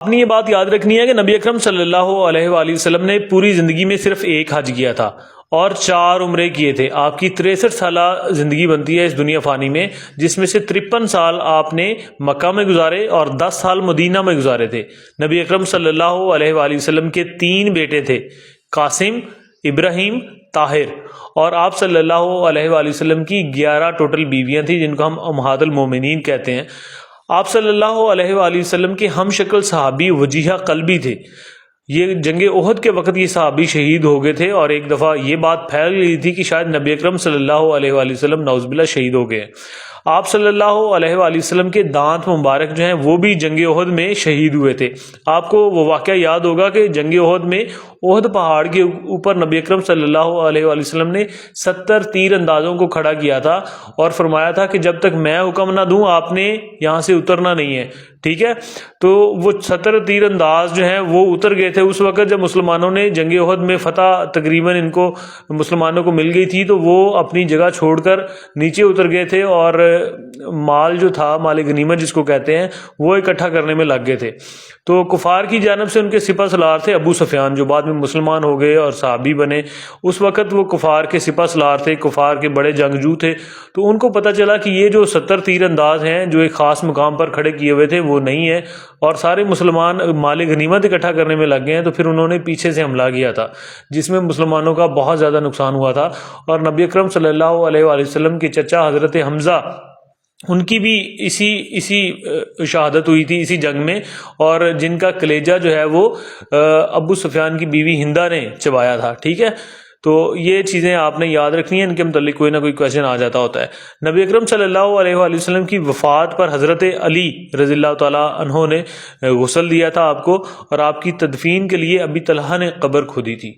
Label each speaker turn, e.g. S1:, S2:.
S1: آپ نے یہ بات یاد رکھنی ہے کہ نبی اکرم صلی اللہ علیہ وآلہ وسلم نے پوری زندگی میں صرف ایک حج کیا تھا اور 4 عمرے کیے تھے۔ آپ کی 63 سالہ زندگی بنتی ہے اس دنیا فانی میں، جس میں سے 53 سال آپ نے مکہ میں گزارے اور 10 سال مدینہ میں گزارے تھے۔ نبی اکرم صلی اللہ علیہ وآلہ وسلم کے 3 بیٹے تھے، قاسم، ابراہیم، طاہر، اور آپ صلی اللہ علیہ وآلہ وسلم کی 11 ٹوٹل بیویاں تھیں جن کو ہم امہات المومنین کہتے ہیں۔ آپ صلی اللہ علیہ وآلہ وسلم کے ہم شکل صحابی وجیحہ قلبی تھے۔ یہ جنگ احد کے وقت یہ صحابی شہید ہو گئے تھے، اور ایک دفعہ یہ بات پھیل گئی تھی کہ شاید نبی اکرم صلی اللہ علیہ وآلہ وسلم نعوذ باللہ شہید ہو گئے۔ آپ صلی اللہ علیہ وآلہ وسلم کے دانت مبارک جو ہیں وہ بھی جنگ احد میں شہید ہوئے تھے۔ آپ کو وہ واقعہ یاد ہوگا کہ جنگ احد میں احد پہاڑ کے اوپر نبی اکرم صلی اللہ علیہ وآلہ وسلم نے 70 تیر اندازوں کو کھڑا کیا تھا اور فرمایا تھا کہ جب تک میں حکم نہ دوں آپ نے یہاں سے اترنا نہیں ہے، ٹھیک ہے؟ تو وہ 70 تیر انداز جو ہیں وہ اتر گئے تھے اس وقت جب مسلمانوں نے جنگ احد میں فتح تقریباً ان کو مسلمانوں کو مل گئی تھی، تو وہ اپنی جگہ چھوڑ کر نیچے اتر گئے تھے اور مال جو تھا، مال غنیمت جس کو کہتے ہیں، وہ اکٹھا کرنے میں لگ گئے تھے۔ تو کفار کی جانب سے ان کے سپہ سالار تھے ابو سفیان، جو بعد میں مسلمان ہو گئے اور صحابی بنے۔ اس وقت وہ کفار کے سپہ سالار تھے، کفار کے بڑے جنگجو تھے۔ تو ان کو پتہ چلا کہ یہ جو 70 تیر انداز ہیں جو ایک خاص مقام پر کھڑے کیے ہوئے تھے وہ نہیں ہے، اور سارے مسلمان مال غنیمت اکٹھا کرنے میں لگ گئے ہیں۔ تو پھر انہوں نے پیچھے سے حملہ کیا تھا جس میں مسلمانوں کا بہت زیادہ نقصان ہوا تھا، اور نبی اکرم صلی اللہ علیہ وآلہ وسلم کے چچا حضرت حمزہ، ان کی بھی اسی شہادت ہوئی تھی اسی جنگ میں، اور جن کا کلیجہ جو ہے وہ ابو سفیان کی بیوی ہندہ نے چبایا تھا، ٹھیک ہے؟ تو یہ چیزیں آپ نے یاد رکھنی ہیں، ان کے متعلق کوئی نہ کوئی کویشچن آ جاتا ہوتا ہے۔ نبی اکرم صلی اللہ علیہ وآلہ وسلم کی وفات پر حضرت علی رضی اللہ تعالیٰ عنہ نے غسل دیا تھا آپ کو، اور آپ کی تدفین کے لیے ابی طلحہ نے قبر کھودی تھی۔